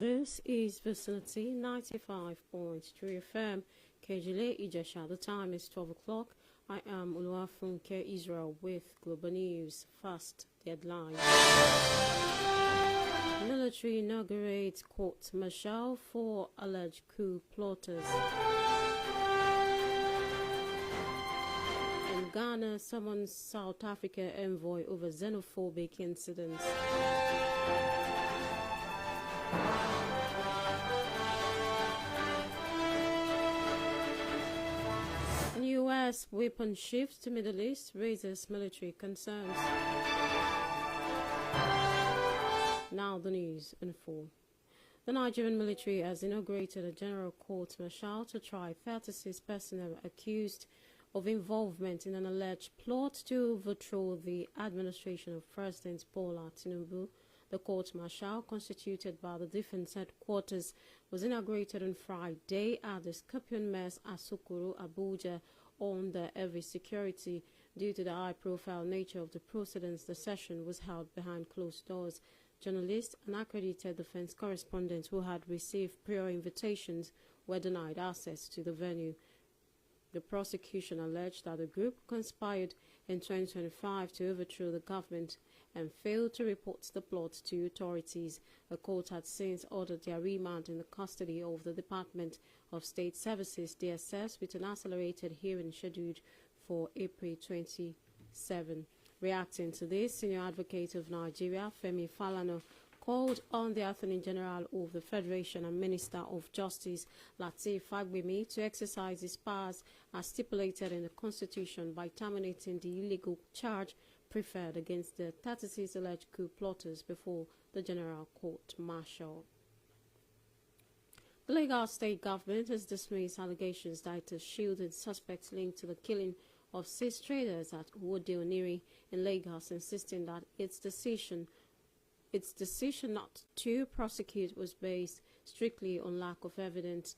This is Vicinity 95.3 FM, Kejile Ijesha. The time is 12 o'clock. I am Oluwafunke Israel with Global News. First deadline. Military inaugurates court martial for alleged coup plotters. And Ghana summons South Africa envoy over xenophobic incidents. U.S. weapon shifts to Middle East raises military concerns. Now the news in full. The Nigerian military has inaugurated a general court martial to try 36 personnel accused of involvement in an alleged plot to overthrow the administration of President Bola Tinubu. The court martial, constituted by the Defense Headquarters, was inaugurated on Friday at the Scorpion Mess Asokoro, Abuja, under heavy security. Due to the high-profile nature of the proceedings, the session was held behind closed doors. Journalists and accredited defense correspondents who had received prior invitations were denied access to the venue. The prosecution alleged that the group conspired in 2025 to overthrow the government and failed to report the plot to authorities. The court had since ordered their remand in the custody of the Department of State Services, DSS, with an accelerated hearing scheduled for April 27. Reacting to this, Senior Advocate of Nigeria, Femi Falana, called on the Attorney General of the Federation and Minister of Justice, Lateef Fagbemi, to exercise his powers as stipulated in the Constitution by terminating the illegal charge preferred against the 36 alleged coup plotters before the General Court Martial. The Lagos State government has dismissed allegations that it has shielded suspects linked to the killing of 6 traders at Wode Oniri in Lagos, insisting that its decision not to prosecute was based strictly on lack of evidence.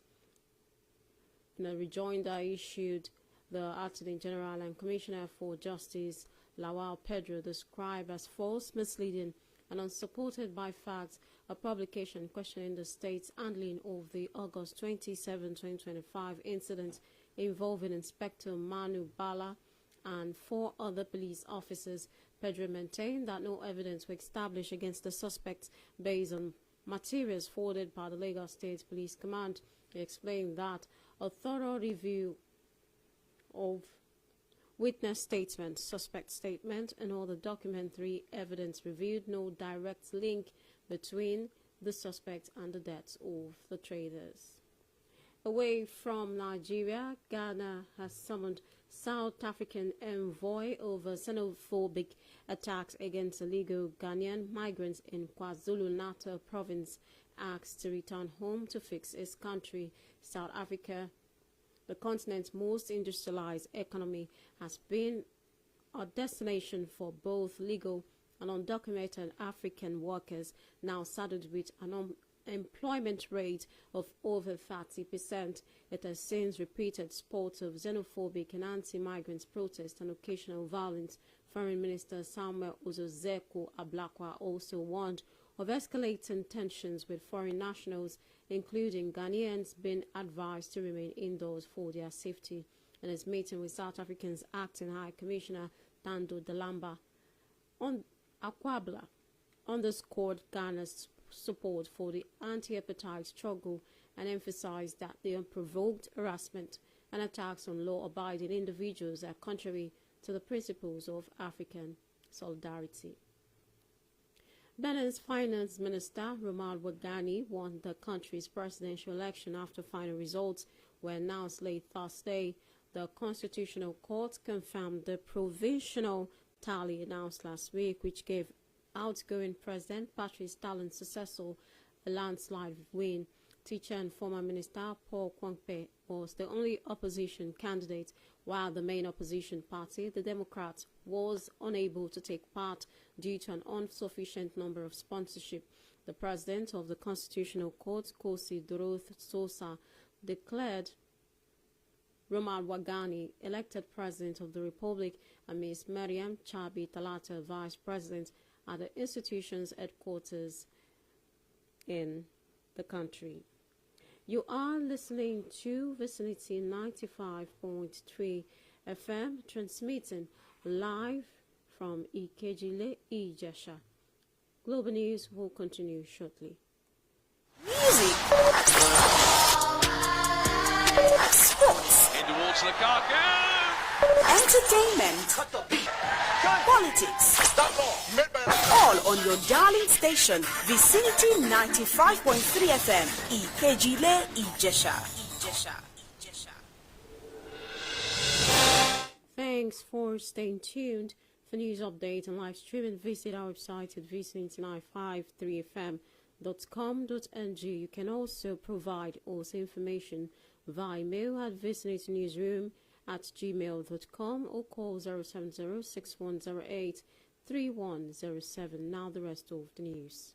In a rejoinder issued, the Attorney General and Commissioner for Justice, Lawal Pedro, described as false, misleading, and unsupported by facts a publication questioning the state's handling of the August 27, 2025 incident involving Inspector Manu Bala and 4 other police officers. Pedro maintained that no evidence was established against the suspects based on materials forwarded by the Lagos State Police Command. He explained that a thorough review of witness statement, suspect statement, and all the documentary evidence revealed no direct link between the suspect and the deaths of the traders. Away from Nigeria, Ghana has summoned South African envoy over xenophobic attacks against illegal Ghanaian migrants in KwaZulu-Natal province, asked to return home to fix his country. South Africa, the continent's most industrialized economy, has been a destination for both legal and undocumented African workers, now saddled with an employment rate of over 30%. It has since repeated spurts of xenophobic and anti-migrants protests and occasional violence. Foreign Minister Samuel Ozozeko Ablakwa also warned of escalating tensions with foreign nationals, including Ghanaians, being advised to remain indoors for their safety. In his meeting with South Africa's Acting High Commissioner Tando Dalamba, Akwabla underscored Ghana's support for the anti-apartheid struggle and emphasized that the unprovoked harassment and attacks on law-abiding individuals are contrary to the principles of African solidarity. Benin's Finance Minister Roman Wagani won the country's presidential election after final results were announced late Thursday. The Constitutional Court confirmed the provisional tally announced last week, which gave outgoing President Patrice Talon's successor a landslide win. Teacher and former Minister Paul Kwangpe was the only opposition candidate, while the main opposition party, the Democrats, was unable to take part due to an insufficient number of sponsorship. The President of the Constitutional Court, Kosi Doroth Sosa, declared Roman Wagani elected President of the Republic and Ms. Mariam Chabi Talata Vice President at the institution's headquarters in the country. You are listening to Vicinity 95.3 FM, transmitting live from Ikejile, Ijesha. Global News will continue shortly. Music, sports, in towards Lukaku. Entertainment, politics, all on your darling station, Vicinity 95.3 FM, Ikejile, Ijesha. Thanks for staying tuned. For news updates and live streaming, visit our website at vicinity953fm.com.ng. You can also provide us information via mail at vicinitynewsroom@gmail.com or call 070-6108-3107. Now the rest of the news.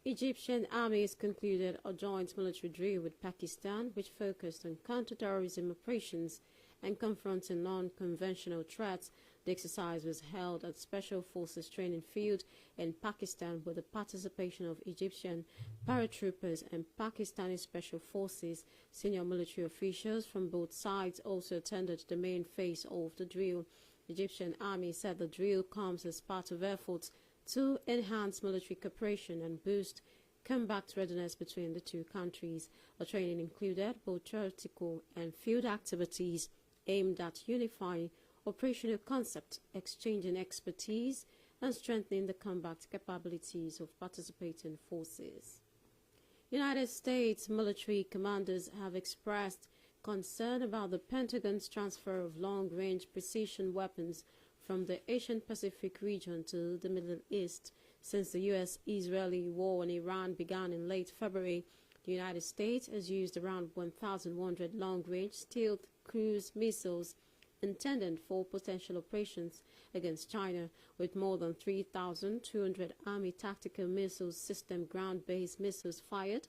Egyptian armies concluded a joint military drill with Pakistan, which focused on counter-terrorism operations and confronting non-conventional threats. The exercise was held at Special Forces Training Field in Pakistan with the participation of Egyptian paratroopers and Pakistani Special Forces. Senior military officials from both sides also attended the main phase of the drill. The Egyptian army said the drill comes as part of efforts to enhance military cooperation and boost combat readiness between the two countries. The training included both theoretical and field activities aimed at unifying operational concepts, exchanging expertise, and strengthening the combat capabilities of participating forces. United States military commanders have expressed concern about the Pentagon's transfer of long-range precision weapons from the Asian-Pacific region to the Middle East. Since the U.S.-Israeli war in Iran began in late February, the United States has used around 1,100 long-range stealth cruise missiles intended for potential operations against China, with more than 3,200 Army tactical missile system ground-based missiles fired.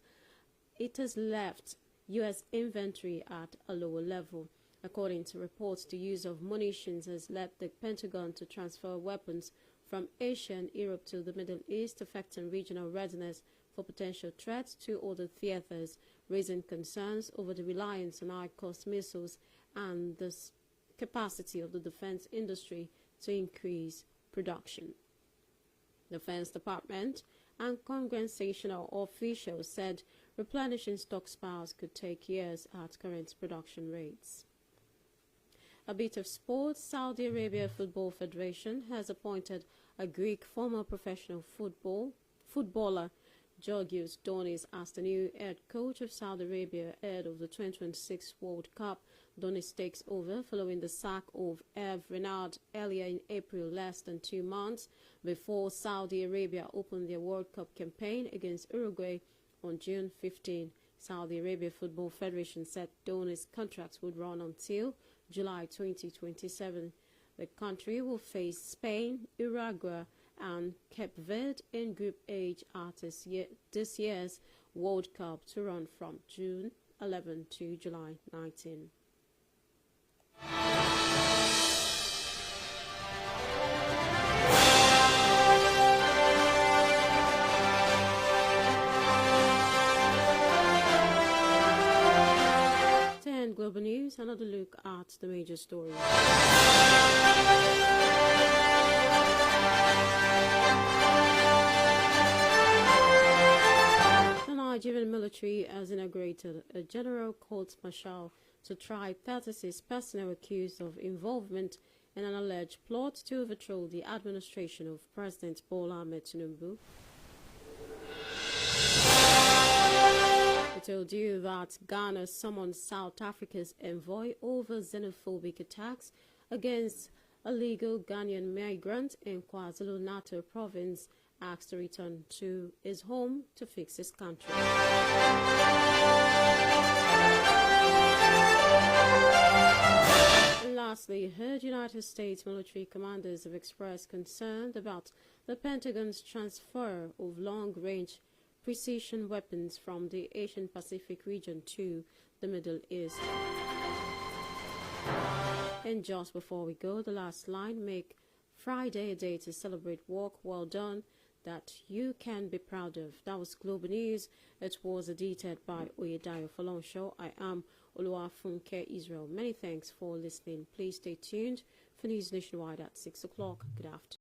It has left U.S. inventory at a lower level. According to reports, the use of munitions has led the Pentagon to transfer weapons from Asia and Europe to the Middle East, affecting regional readiness for potential threats to other theaters, raising concerns over the reliance on high-cost missiles and the capacity of the defense industry to increase production. Defense Department and congressional officials said replenishing stockpiles could take years at current production rates. A bit of sports. Saudi Arabia Football Federation has appointed a Greek former professional footballer Georgios Donis as the new head coach of Saudi Arabia ahead of the 2026 World Cup. Donis takes over following the sack of Hervé Renard earlier in April, less than 2 months before Saudi Arabia opened their World Cup campaign against Uruguay on June 15. Saudi Arabia Football Federation said Donis' contract would run until July 2027. The country will face Spain, Uruguay, and Cape Verde in Group H at this year's World Cup to run from June 11 to July 19. Global News, another look at the major stories. The Nigerian military has inaugurated a general court-martial to try 36 personnel accused of involvement in an alleged plot to overthrow the administration of President Bola Ahmed Tinubu. We told you that Ghana summoned South Africa's envoy over xenophobic attacks against a legal Ghanaian migrant in KwaZulu-Natal province, asked to return to his home to fix his country. And lastly, heard United States military commanders have expressed concern about the Pentagon's transfer of long-range precision weapons from the Asian-Pacific region to the Middle East. And just before we go, the last line: make Friday a day to celebrate work well done. that you can be proud of. That was Global News. It was edited by Oyedayo Folonsho. I am Oluwafunke Israel. Many thanks for listening. Please stay tuned for News Nationwide at 6 o'clock. Good afternoon.